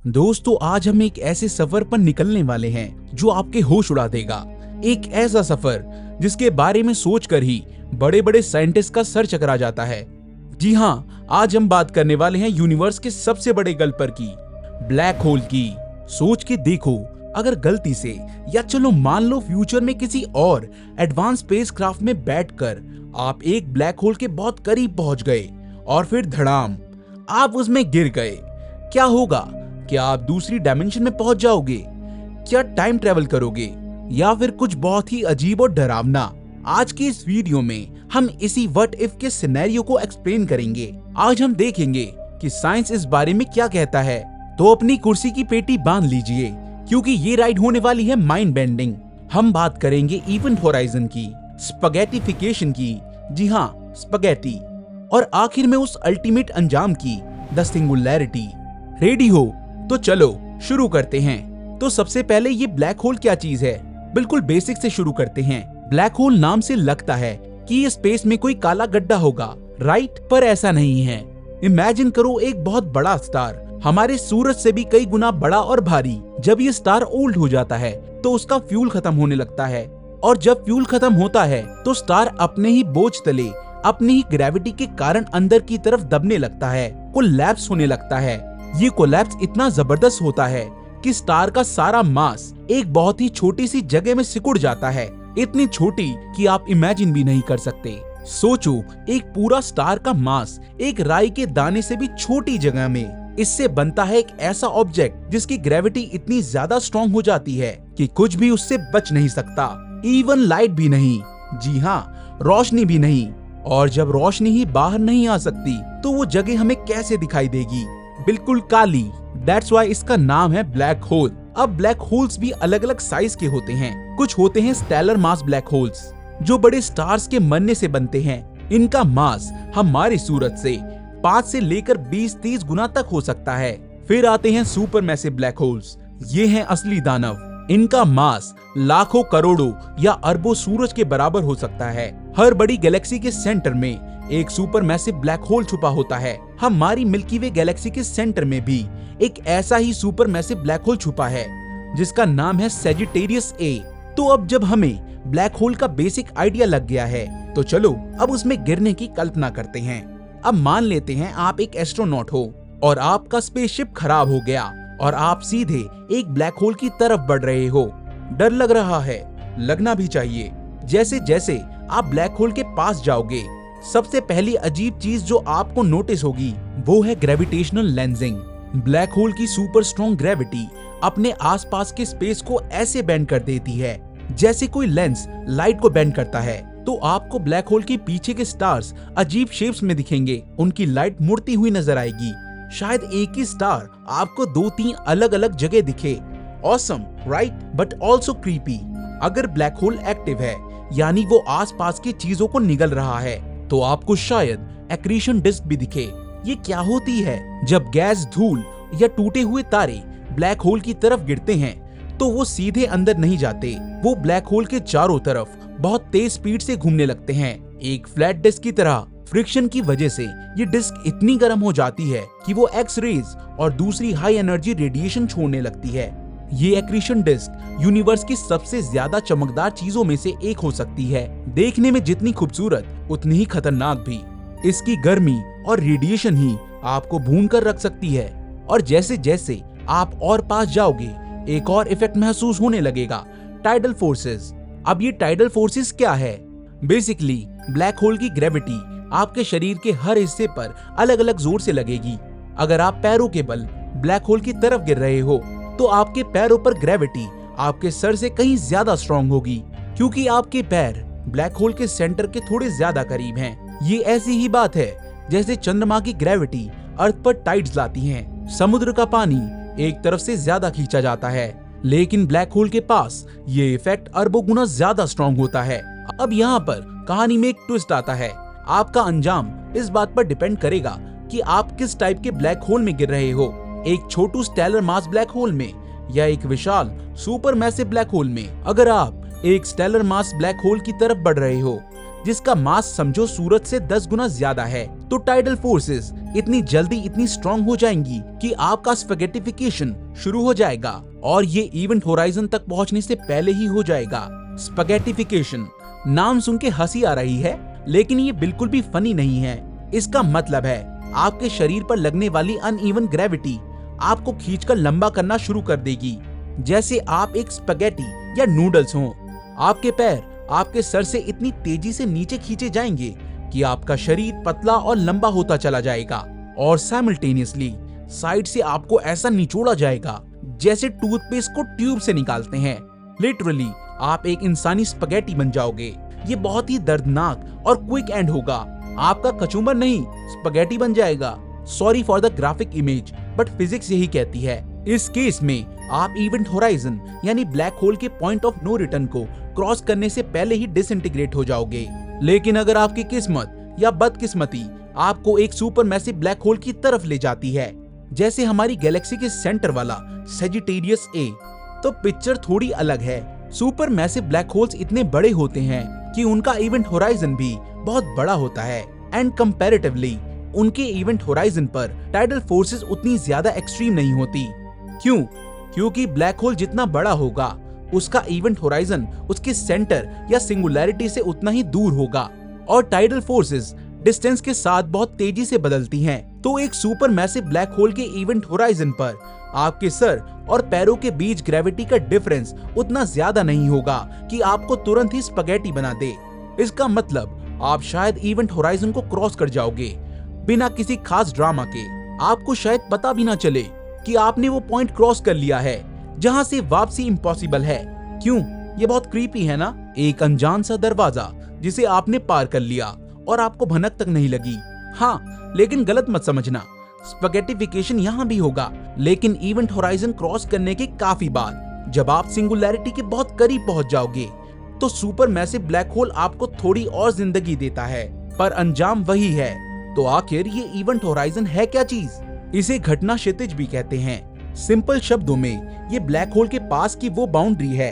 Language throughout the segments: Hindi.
दोस्तों, आज हम एक ऐसे सफर पर निकलने वाले हैं जो आपके होश उड़ा देगा। एक ऐसा सफर जिसके बारे में सोचकर ही बड़े बड़े साइंटिस्ट का सर चकरा जाता है। जी हाँ, आज हम बात करने वाले हैं यूनिवर्स के सबसे बड़े गल्पर की, ब्लैक होल की। सोच के देखो, अगर गलती से या चलो मान लो फ्यूचर में किसी और एडवांस स्पेसक्राफ्ट में बैठकर आप एक ब्लैक होल के बहुत करीब पहुंच गए और फिर धड़ाम आप उसमें गिर गए, क्या होगा? क्या आप दूसरी डायमेंशन में पहुंच जाओगे? क्या टाइम ट्रेवल करोगे या फिर कुछ बहुत ही अजीब और डरावना? आज की इस वीडियो में हम इसी व्हाट इफ के सिनेरियो को एक्सप्लेन करेंगे। आज हम देखेंगे कि साइंस इस बारे में क्या कहता है। तो अपनी कुर्सी की पेटी बांध लीजिए, क्योंकि ये राइड होने वाली है माइंड बेंडिंग। हम बात करेंगे इवेंट होराइजन की, स्पगेटिफिकेशन की, जी हाँ स्पगेटी, और आखिर में उस अल्टीमेट अंजाम की, द सिंगुलैरिटी। रेडी हो तो चलो शुरू करते हैं। तो सबसे पहले ये ब्लैक होल क्या चीज है, बिल्कुल बेसिक से शुरू करते हैं। ब्लैक होल नाम से लगता है कि ये स्पेस में कोई काला गड्ढा होगा, राइट? पर ऐसा नहीं है। इमेजिन करो एक बहुत बड़ा स्टार, हमारे सूरज से भी कई गुना बड़ा और भारी। जब ये स्टार ओल्ड हो जाता है तो उसका फ्यूल खत्म होने लगता है, और जब फ्यूल खत्म होता है तो स्टार अपने ही बोझ तले, अपनी ही ग्रेविटी के कारण अंदर की तरफ दबने लगता है, कोलैप्स होने लगता है। ये कोलैप्स इतना जबरदस्त होता है कि स्टार का सारा मास एक बहुत ही छोटी सी जगह में सिकुड़ जाता है, इतनी छोटी कि आप इमेजिन भी नहीं कर सकते। सोचो, एक पूरा स्टार का मास एक राई के दाने से भी छोटी जगह में। इससे बनता है एक ऐसा ऑब्जेक्ट जिसकी ग्रेविटी इतनी ज्यादा स्ट्रॉन्ग हो जाती है कि कुछ भी उससे बच नहीं सकता, इवन लाइट भी नहीं। जी हाँ, रोशनी भी नहीं। और जब रोशनी ही बाहर नहीं आ सकती तो वो जगह हमें कैसे दिखाई देगी? बिल्कुल काली। दैट्स व्हाई इसका नाम है ब्लैक होल। अब ब्लैक होल्स भी अलग अलग साइज के होते हैं। कुछ होते हैं स्टेलर मास ब्लैक होल्स, जो बड़े स्टार्स के मरने से बनते हैं। इनका मास हमारे सूरज से 5 से लेकर 20-30 गुना तक हो सकता है। फिर आते हैं सुपर मैसिव ब्लैक होल्स। ये हैं असली दानव। इनका मास लाखों, करोड़ों या अरबों सूरज के बराबर हो सकता है। हर बड़ी गैलेक्सी के सेंटर में एक सुपर मैसिव ब्लैक होल छुपा होता है। हमारी मिल्की वे गैलेक्सी के सेंटर में भी एक ऐसा ही सुपर मैसिव ब्लैक होल छुपा है, जिसका नाम है सैजिटेरियस ए। तो अब जब हमें ब्लैक होल का बेसिक आइडिया लग गया है, तो चलो अब उसमें गिरने की कल्पना करते हैं। अब मान लेते हैं आप एक एस्ट्रोनॉट हो और आपका स्पेसशिप खराब हो गया और आप सीधे एक ब्लैक होल की तरफ बढ़ रहे हो। डर लग रहा है, लगना भी चाहिए। जैसे जैसे आप ब्लैक होल के पास जाओगे, सबसे पहली अजीब चीज जो आपको नोटिस होगी वो है ग्रेविटेशनल लेंसिंग। ब्लैक होल की सुपर स्ट्रॉन्ग ग्रेविटी अपने आसपास के स्पेस को ऐसे बेंड कर देती है जैसे कोई लेंस लाइट को बेंड करता है। तो आपको ब्लैक होल के पीछे के स्टार्स अजीब शेप्स में दिखेंगे, उनकी लाइट मुड़ती हुई नजर आएगी। शायद एक ही स्टार आपको 2-3 अलग अलग जगह दिखे। Awesome, right? But also creepy. अगर ब्लैक होल एक्टिव है, यानी वो आसपास की चीजों को निगल रहा है, तो आपको शायद एक्रीशन डिस्क भी दिखे। ये क्या होती है? जब गैस, धूल या टूटे हुए तारे ब्लैक होल की तरफ गिरते हैं तो वो सीधे अंदर नहीं जाते, वो ब्लैक होल के चारों तरफ बहुत तेज स्पीड से घूमने लगते हैं, एक फ्लैट डिस्क की तरह। फ्रिक्शन की वजह से ये डिस्क इतनी गर्म हो जाती है कि वो एक्स रेज और दूसरी हाई एनर्जी रेडिएशन छोड़ने लगती है। ये एक्रीशन डिस्क यूनिवर्स की सबसे ज्यादा चमकदार चीजों में से एक हो सकती है। देखने में जितनी खूबसूरत उतनी ही खतरनाक भी। इसकी गर्मी और रेडिएशन ही आपको भून कर रख सकती है। और जैसे जैसे आप और पास जाओगे, एक और इफेक्ट महसूस होने लगेगा, टाइडल फोर्सेस। अब ये टाइडल फोर्सेस क्या है? बेसिकली ब्लैक होल की ग्रेविटी आपके शरीर के हर हिस्से पर अलग अलग जोर से लगेगी। अगर आप पैरों के बल ब्लैक होल की तरफ गिर रहे हो तो आपके पैरों पर ग्रेविटी आपके सर से कहीं ज्यादा स्ट्रॉन्ग होगी, क्योंकि आपके पैर ब्लैक होल के सेंटर के थोड़े ज्यादा करीब हैं। ये ऐसी ही बात है जैसे चंद्रमा की ग्रेविटी अर्थ पर टाइड्स लाती हैं। समुद्र का पानी एक तरफ से ज्यादा खींचा जाता है, लेकिन ब्लैक होल के पास ये इफेक्ट अरबों गुना ज्यादा स्ट्रॉन्ग होता है। अब यहाँ पर कहानी में एक ट्विस्ट आता है। आपका अंजाम इस बात पर डिपेंड करेगा कि आप किस टाइप के ब्लैक होल में गिर रहे हो, एक छोटू स्टेलर मास ब्लैक होल में या एक विशाल सुपर मैसिव ब्लैक होल में। अगर आप एक स्टेलर मास ब्लैक होल की तरफ बढ़ रहे हो जिसका मास समझो सूरज से 10 गुना ज्यादा है, तो टाइडल फोर्सेस इतनी जल्दी इतनी स्ट्रॉन्ग हो जाएंगी कि आपका स्पैगेटिफिकेशन शुरू हो जाएगा और ये इवेंट होराइजन तक पहुंचने से पहले ही हो जाएगा। स्पैगेटिफिकेशन नाम सुन के हंसी आ रही है, लेकिन ये बिल्कुल भी फनी नहीं है। इसका मतलब है आपके शरीर पर लगने वाली अनइवन ग्रेविटी आपको खींचकर लंबा करना शुरू कर देगी, जैसे आप एक स्पैगेटी या नूडल्स हों। आपके पैर आपके सर से इतनी तेजी से नीचे खींचे जाएंगे कि आपका शरीर पतला और लंबा होता चला जाएगा और साइमल्टेनियसली साइड से आपको ऐसा निचोड़ा जाएगा जैसे टूथपेस्ट को ट्यूब से निकालते हैं। लिटरली आप एक इंसानी स्पैगेटी बन जाओगे। ये बहुत ही दर्दनाक और क्विक एंड होगा। आपका कचूमर नहीं, स्पैगेटी बन जाएगा। Sorry for the graphic image, but physics यही कहती है। इस केस में आप इवेंट होराइजन यानी ब्लैक होल के पॉइंट ऑफ नो रिटर्न को क्रॉस करने से पहले ही डिसइंटीग्रेट हो जाओगे। लेकिन अगर आपकी किस्मत या बदकिस्मती आपको एक सुपर मैसिव ब्लैक होल की तरफ ले जाती है, जैसे हमारी गैलेक्सी के सेंटर वाला सेजिटेरियस ए, तो पिक्चर थोड़ी अलग है। सुपर मैसिव ब्लैक होल्स इतने बड़े होते हैं कि उनका इवेंट होराइजन भी बहुत बड़ा होता है एंड कंपैरेटिवली उनके इवेंट होराइजन पर टाइडल फोर्सेस उतनी ज्यादा एक्सट्रीम नहीं होती। क्यों? क्योंकि ब्लैक होल जितना बड़ा होगा उसका इवेंट होराइजन उसके सेंटर या सिंगुलैरिटी से उतना ही दूर होगा और टाइडल फोर्सेस डिस्टेंस के साथ बहुत तेजी से बदलती हैं। तो एक सुपर मैसिव ब्लैक होल के इवेंट होराइजन पर आपके सर और पैरों के बीच ग्रेविटी का डिफरेंस उतना ज्यादा नहीं होगा कि आपको तुरंत ही स्पैगेटी बना दे। इसका मतलब आप शायद इवेंट होराइजन को क्रॉस कर जाओगे बिना किसी खास ड्रामा के। आपको शायद पता भी ना चले कि आपने वो पॉइंट क्रॉस कर लिया है जहां से वापसी इम्पॉसिबल है। क्यों? ये बहुत क्रीपी है ना? एक अनजान सा दरवाजा जिसे आपने पार कर लिया और आपको भनक तक नहीं लगी। हाँ, लेकिन गलत मत समझना, स्पैगेटिफिकेशन यहाँ भी होगा, लेकिन इवेंट होराइजन क्रॉस करने के काफी बाद जब आप सिंगुलैरिटी के बहुत करीब पहुंच जाओगे तो सुपर मैसिव ब्लैक होल आपको थोड़ी और जिंदगी देता है, पर अंजाम वही है। तो आखिर ये इवेंट होराइजन है क्या चीज? इसे घटना क्षितिज भी कहते हैं। सिंपल शब्दों में ये ब्लैक होल के पास की वो बाउंड्री है,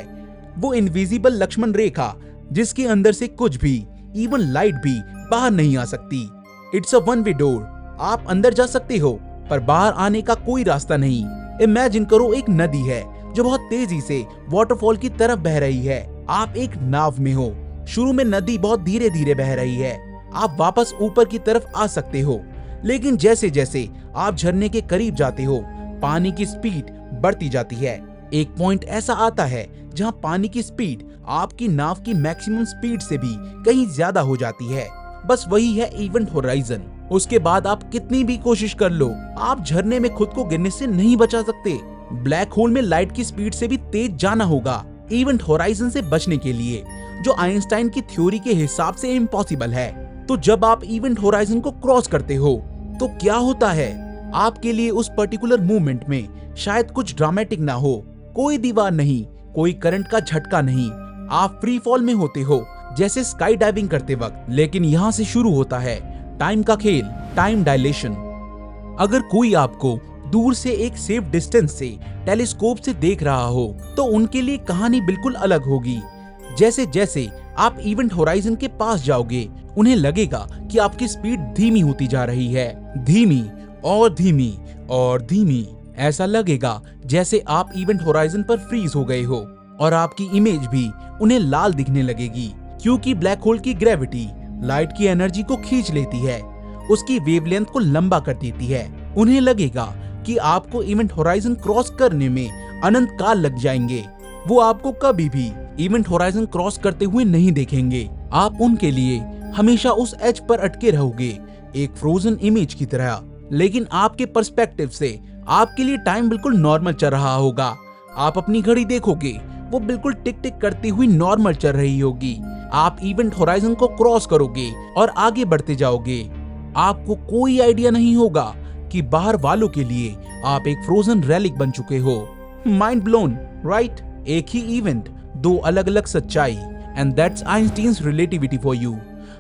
वो इनविजिबल लक्ष्मण रेखा जिसके अंदर से कुछ भी, इवन लाइट भी बाहर नहीं आ सकती। It's a one way door. आप अंदर जा सकते हो पर बाहर आने का कोई रास्ता नहीं। इमेजिन करो एक नदी है जो बहुत तेजी से वाटरफॉल की तरफ बह रही है। आप एक नाव में हो। शुरू में नदी बहुत धीरे धीरे बह रही है, आप वापस ऊपर की तरफ आ सकते हो, लेकिन जैसे जैसे आप झरने के करीब जाते हो पानी की स्पीड बढ़ती जाती है। एक पॉइंट ऐसा आता है जहां पानी की स्पीड आपकी नाव की मैक्सिमम स्पीड से भी कहीं ज्यादा हो जाती है। बस वही है इवेंट होराइजन। उसके बाद आप कितनी भी कोशिश कर लो, आप झरने में खुद को गिरने से नहीं बचा सकते। ब्लैक होल में लाइट की स्पीड से भी तेज जाना होगा इवेंट होराइजन से बचने के लिए, जो आइंस्टाइन की थ्योरी के हिसाब से इम्पॉसिबल है। तो जब आप इवेंट होराइजन को क्रॉस करते हो तो क्या होता है? आपके लिए उस पर्टिकुलर मूवमेंट में शायद कुछ ड्रामेटिक ना हो, कोई दीवार नहीं, कोई करंट का झटका नहीं, आप फ्री फॉल में होते हो जैसे स्काई डाइविंग करते वक्त। लेकिन यहाँ से शुरू होता है टाइम का खेल, टाइम डायलेशन। अगर कोई आपको दूर से एक सेफ डिस्टेंस से टेलीस्कोप से देख रहा हो तो उनके लिए कहानी बिल्कुल अलग होगी। जैसे जैसे आप इवेंट होराइजन के पास जाओगे उन्हें लगेगा कि आपकी स्पीड धीमी होती जा रही है, धीमी और धीमी और धीमी। ऐसा लगेगा जैसे आप इवेंट होराइजन पर फ्रीज हो गए हो और आपकी इमेज भी उन्हें लाल दिखने लगेगी, क्योंकि ब्लैक होल की ग्रेविटी लाइट की एनर्जी को खींच लेती है, उसकी वेवलेंथ को लंबा कर देती है। उन्हें लगेगा कि आपको इवेंट होराइजन क्रॉस करने में अनंत काल लग जाएंगे। वो आपको कभी भी इवेंट होराइजन क्रॉस करते हुए नहीं देखेंगे। आप उनके लिए हमेशा उस एज पर अटके रहोगे, एक फ्रोजन इमेज की तरह। लेकिन आपके पर्सपेक्टिव से आपके लिए टाइम बिल्कुल नॉर्मल चल रहा होगा। आप अपनी घड़ी देखोगे, वो बिल्कुल टिक टिक करती हुई नॉर्मल चल रही होगी। आप इवेंट होराइजन को क्रॉस करोगे और आगे बढ़ते जाओगे। आपको कोई आइडिया नहीं होगा कि बाहर वालों के लिए आप एक फ्रोजन रेलिक बन चुके हो। Mind blown, right? एक ही इवेंट, दो अलग अलग सच्चाई, and that's Einstein's relativity for you.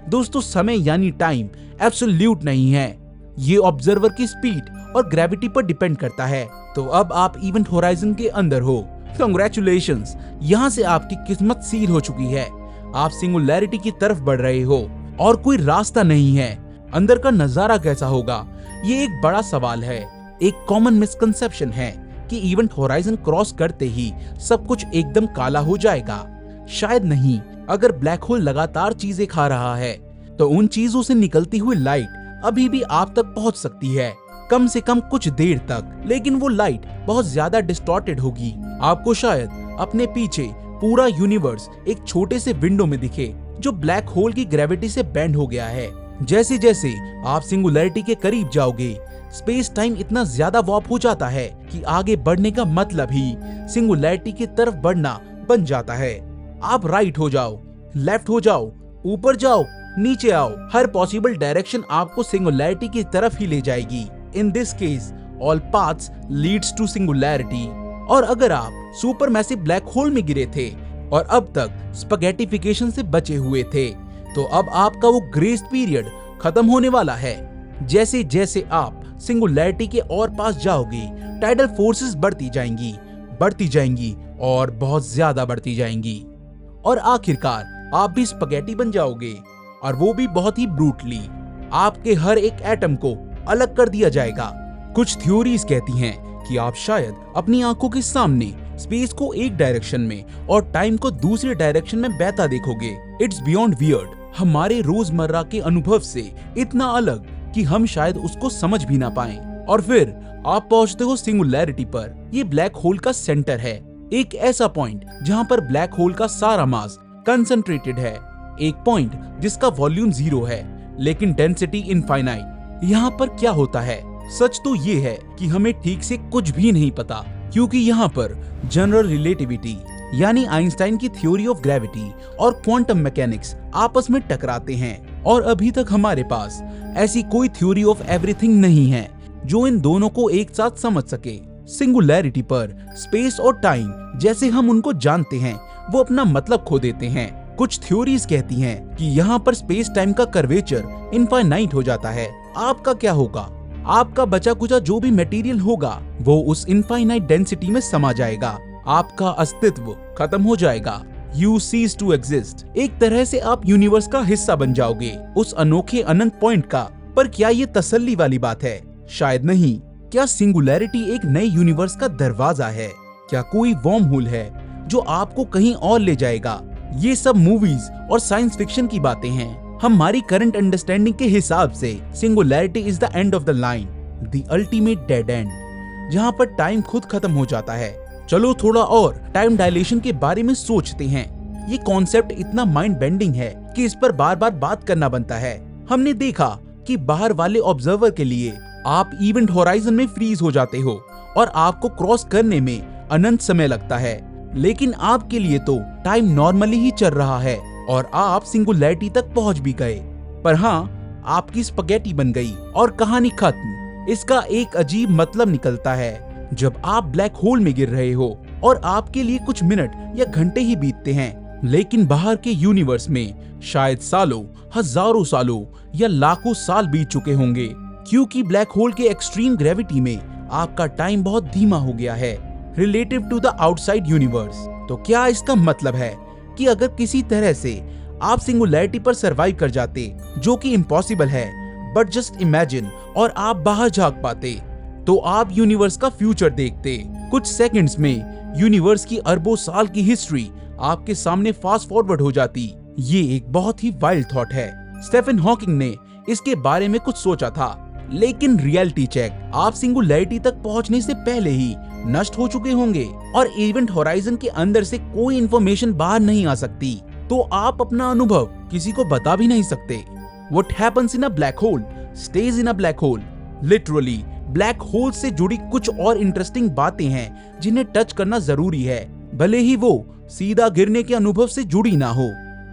दोस्तों, समय यानी टाइम एब्सोल्यूट नहीं है, ये ऑब्जर्वर की स्पीड और ग्रेविटी पर डिपेंड करता है। तो अब आप इवेंट होराइजन के अंदर हो। कांग्रेचुलेशंस, यहाँ से आपकी किस्मत सील हो चुकी है। आप सिंगुलैरिटी की तरफ बढ़ रहे हो और कोई रास्ता नहीं है। अंदर का नजारा कैसा होगा? ये एक बड़ा सवाल है। एक कॉमन मिसकंसेप्शन है कि इवेंट होराइजन क्रॉस करते ही सब कुछ एकदम काला हो जाएगा। शायद नहीं। अगर ब्लैक होल लगातार चीजें खा रहा है तो उन चीजों से निकलती हुई लाइट अभी भी आप तक पहुंच सकती है, कम से कम कुछ देर तक, लेकिन वो लाइट बहुत ज्यादा डिस्टॉर्टेड होगी। आपको शायद अपने पीछे पूरा यूनिवर्स एक छोटे से विंडो में दिखे जो ब्लैक होल की ग्रेविटी से बेंड हो गया है। जैसे जैसे आप सिंगुलैरिटी के करीब जाओगे, स्पेस टाइम इतना ज्यादा वॉर्प हो जाता है कि आगे बढ़ने का मतलब ही सिंगुलैरिटी की तरफ बढ़ना बन जाता है। आप राइट हो जाओ, लेफ्ट हो जाओ, ऊपर जाओ, नीचे आओ, हर पॉसिबल डायरेक्शन आपको सिंगुलैरिटी की तरफ ही ले जाएगी। In this case all paths leads to singularity. और अगर आप सुपरमैसिव ब्लैक होल में गिरे थे और अब तक स्पैगेटिफिकेशन से बचे हुए थे, तो अब आपका वो ग्रेस पीरियड खत्म होने वाला है। जैसे जैसे आप सिंगुलैरिटी के और पास जाओगे, टाइडल फोर्सेस बढ़ती जाएंगी और बहुत ज्यादा बढ़ती जाएंगी, और आखिरकार आप भी स्पैगेटी बन जाओगे, और वो भी बहुत ही ब्रूटली। आपके हर एक एटम को अलग कर दिया जाएगा। कुछ थ्योरीज कहती हैं कि आप शायद अपनी आंखों के सामने स्पेस को एक डायरेक्शन में और टाइम को दूसरे डायरेक्शन में बहता देखोगे। इट्स बियॉन्ड वियर्ड, हमारे रोजमर्रा के अनुभव से इतना अलग कि हम शायद उसको समझ भी ना पाएं। और फिर आप पहुंचते हो सिंगुलैरिटी पर। ये ब्लैक होल का सेंटर है, एक ऐसा पॉइंट जहां पर ब्लैक होल का सारा मास कंसंट्रेटेड है, एक पॉइंट जिसका वॉल्यूम 0 है लेकिन डेंसिटी इनफाइनाइट। यहाँ पर क्या होता है? सच तो ये है कि हमें ठीक से कुछ भी नहीं पता, क्योंकि यहाँ पर जनरल रिलेटिविटी यानी आइंस्टाइन की थ्योरी ऑफ ग्रेविटी और क्वांटम मैकेनिक्स आपस में टकराते हैं, और अभी तक हमारे पास ऐसी कोई थ्योरी ऑफ एवरीथिंग नहीं है जो इन दोनों को एक साथ समझ सके। सिंगुलैरिटी पर स्पेस और टाइम जैसे हम उनको जानते हैं वो अपना मतलब खो देते हैं। कुछ थ्योरीज कहती हैं कि यहाँ पर स्पेस टाइम का कर्वेचर इनफाइनाइट हो जाता है। आपका क्या होगा? आपका बचा कुचा जो भी मटेरियल होगा वो उस इनफाइनाइट डेंसिटी में समा जाएगा। आपका अस्तित्व खत्म हो जाएगा। You cease to exist। एक तरह से आप यूनिवर्स का हिस्सा बन जाओगे, उस अनोखे अनंत पॉइंट का। पर क्या ये तसल्ली वाली बात है? शायद नहीं। क्या सिंगुलैरिटी एक नए यूनिवर्स का दरवाजा है? क्या कोई वर्म होल है जो आपको कहीं और ले जाएगा? ये सब मूवीज और साइंस फिक्शन की बातें हैं। हमारी करंट अंडरस्टैंडिंग के हिसाब से singularity is the end of the line, the ultimate dead and, जहाँ पर टाइम खुद खत्म हो जाता है। चलो थोड़ा और टाइम डायलेशन के बारे में सोचते हैं। ये कॉन्सेप्ट इतना माइंड बेंडिंग है कि इस पर बार बार बात करना बनता है। हमने देखा कि बाहर वाले ऑब्जर्वर के लिए आप इवेंट होराइजन में फ्रीज हो जाते हो और आपको क्रॉस करने में अनंत समय लगता है, लेकिन आपके लिए तो टाइम नॉर्मली ही चल रहा है और आप सिंगुलैरिटी तक पहुंच भी गए। पर हाँ, आपकी स्पैगेटी बन गई और कहानी खत्म। इसका एक अजीब मतलब निकलता है जब आप ब्लैक होल में गिर रहे हो और आपके लिए कुछ मिनट या घंटे ही बीतते हैं, लेकिन बाहर के यूनिवर्स में शायद सालों, हजारों सालों या लाखों साल बीत चुके होंगे, क्योंकि ब्लैक होल के एक्सट्रीम ग्रेविटी में आपका टाइम बहुत धीमा हो गया है relative to the outside universe. तो क्या इसका मतलब है कि अगर किसी तरह से आप सिंगुलैरिटी पर सरवाइव कर जाते, जो कि इम्पॉसिबल है, बट जस्ट इमेजिन, और आप बाहर झांक पाते, तो आप यूनिवर्स का फ्यूचर देखते। कुछ सेकंड्स में यूनिवर्स की अरबों साल की हिस्ट्री आपके सामने फास्ट फॉरवर्ड हो जाती। ये एक बहुत ही वाइल्ड थॉट है। स्टीफन हॉकिंग ने इसके बारे में कुछ सोचा था, लेकिन रियलिटी चेक, आप सिंगुलैरिटी तक पहुंचने से पहले ही नष्ट हो चुके होंगे और इवेंट होराइजन के अंदर से कोई इंफॉर्मेशन बाहर नहीं आ सकती, तो आप अपना अनुभव किसी को बता भी नहीं सकते। What happens in a black hole stays in a black hole। Literally black hole से जुड़ी कुछ और इंटरेस्टिंग बातें हैं जिन्हें टच करना जरूरी है, भले ही वो सीधा गिरने के अनुभव से जुड़ी ना हो।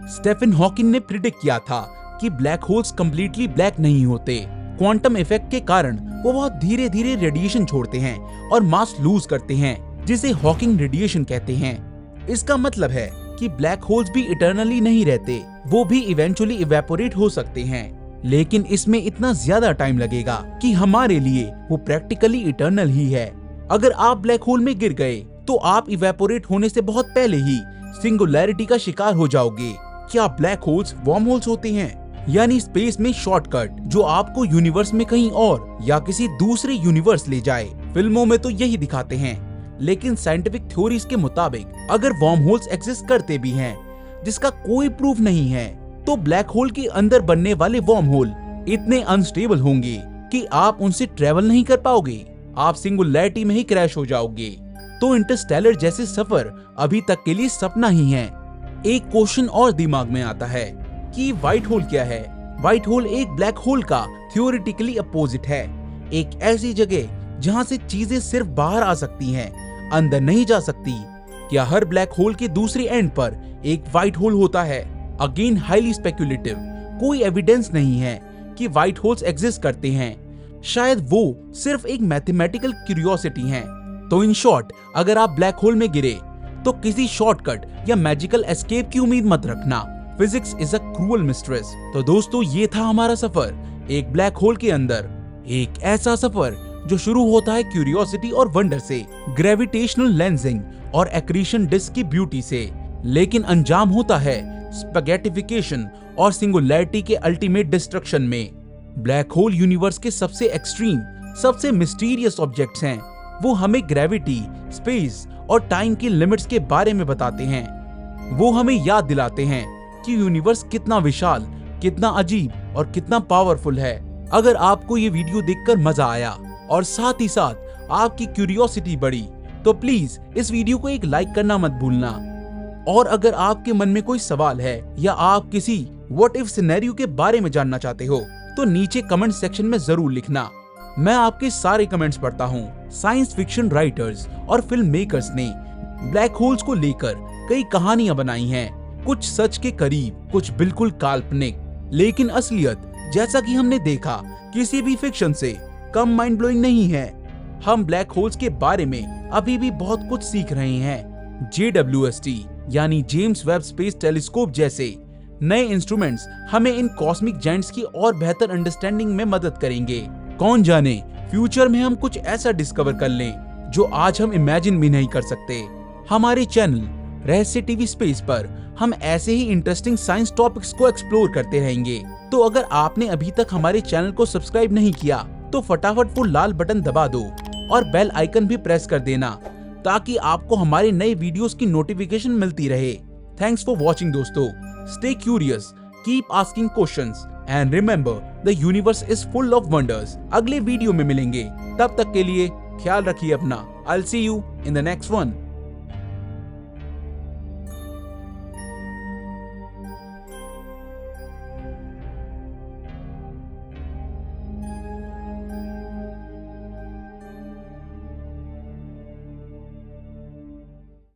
स्टीफन हॉकिंग ने प्रिडिक्ट किया था कि ब्लैक होल्स कंप्लीटली ब्लैक नहीं होते। क्वांटम इफेक्ट के कारण वो बहुत धीरे धीरे रेडिएशन छोड़ते हैं और मास लूज करते हैं, जिसे हॉकिंग रेडिएशन कहते हैं। इसका मतलब है कि ब्लैक होल्स भी इटर्नली नहीं रहते, वो भी इवेंचुअली इवेपोरेट हो सकते हैं, लेकिन इसमें इतना ज्यादा टाइम लगेगा कि हमारे लिए वो प्रैक्टिकली इटर्नल ही है। अगर आप ब्लैक होल में गिर गए तो आप इवेपोरेट होने से बहुत पहले ही सिंगुलैरिटी का शिकार हो जाओगे। क्या ब्लैक होल्स वर्म होल्स होते हैं? यानी स्पेस में शॉर्टकट जो आपको यूनिवर्स में कहीं और या किसी दूसरे यूनिवर्स ले जाए। फिल्मों में तो यही दिखाते हैं, लेकिन साइंटिफिक थ्योरीज के मुताबिक अगर वर्म होल्स एग्जिस्ट करते भी हैं, जिसका कोई प्रूफ नहीं है, तो ब्लैक होल के अंदर बनने वाले वर्म होल इतने अनस्टेबल होंगे कि आप उनसे ट्रेवल नहीं कर पाओगे, आप सिंगुलैरिटी में ही क्रैश हो जाओगे। तो इंटरस्टेलर जैसे सफर अभी तक के लिए सपना ही है। एक क्वेश्चन और दिमाग में आता है कि व्हाइट होल क्या है। व्हाइट होल एक ब्लैक होल का थ्योरेटिकली अपोजिट है, एक ऐसी जगह जहां से चीजें सिर्फ बाहर आ सकती हैं, अंदर नहीं जा सकती। क्या हर ब्लैक होल के दूसरे एंड पर एक व्हाइट होल होता है? अगेन हाईली स्पेक्युलेटिव, कोई एविडेंस नहीं है कि व्हाइट होल्स एग्जिस्ट करते हैं। शायद वो सिर्फ एक मैथमेटिकल क्यूरियोसिटी है। तो इन शॉर्ट, अगर आप ब्लैक होल में गिरे तो किसी शॉर्टकट या मैजिकल एस्केप की उम्मीद मत रखना। Physics is a cruel mistress. तो दोस्तों, ये था हमारा सफर एक ब्लैक होल के अंदर। एक ऐसा सफर जो शुरू होता है क्यूरियोसिटी और वंडर से, ग्रेविटेशनल लेंसिंग और एक्रीशन डिस्क की ब्यूटी से, लेकिन अंजाम होता है स्पैगेटिफिकेशन और सिंगुलैरिटी के अल्टीमेट डिस्ट्रक्शन में। ब्लैक होल यूनिवर्स के सबसे एक्सट्रीम, सबसे मिस्टीरियस ऑब्जेक्ट्स हैं। वो हमें ग्रेविटी, स्पेस और टाइम की लिमिट्स के बारे में बताते हैं। वो हमें याद दिलाते हैं कि यूनिवर्स कितना विशाल, कितना अजीब और कितना पावरफुल है। अगर आपको ये वीडियो देखकर मजा आया और साथ ही साथ आपकी क्यूरियोसिटी बढ़ी, तो प्लीज इस वीडियो को एक लाइक करना मत भूलना। और अगर आपके मन में कोई सवाल है या आप किसी व्हाट इफ सिनेरियो के बारे में जानना चाहते हो, तो नीचे कमेंट सेक्शन में जरूर लिखना। मैं आपके सारे कमेंट्स पढ़ता हूँ। साइंस फिक्शन राइटर्स और फिल्म मेकर्स ने ब्लैक होल्स को लेकर कई कहानियां बनाई हैं, कुछ सच के करीब, कुछ बिल्कुल काल्पनिक, लेकिन असलियत, जैसा कि हमने देखा, किसी भी फिक्शन से कम माइंड ब्लोइंग नहीं है। हम ब्लैक होल्स के बारे में अभी भी बहुत कुछ सीख रहे हैं। JWST यानी जेम्स वेब स्पेस टेलीस्कोप जैसे नए इंस्ट्रूमेंट्स हमें इन कॉस्मिक जायंट्स की और बेहतर अंडरस्टैंडिंग में मदद करेंगे। कौन जाने फ्यूचर में हम कुछ ऐसा डिस्कवर कर लें जो आज हम इमेजिन भी नहीं कर सकते। हमारे चैनल रहस्य टीवी स्पेस पर हम ऐसे ही इंटरेस्टिंग साइंस टॉपिक्स को एक्सप्लोर करते रहेंगे। तो अगर आपने अभी तक हमारे चैनल को सब्सक्राइब नहीं किया, तो फटाफट वो लाल बटन दबा दो और बेल आइकन भी प्रेस कर देना, ताकि आपको हमारे नए वीडियोस की नोटिफिकेशन मिलती रहे। थैंक्स फॉर वॉचिंग दोस्तों। Stay curious, keep asking questions and remember the universe is full of wonders. अगले वीडियो में मिलेंगे, तब तक के लिए ख्याल रखिए अपना। I'll see you in the next one.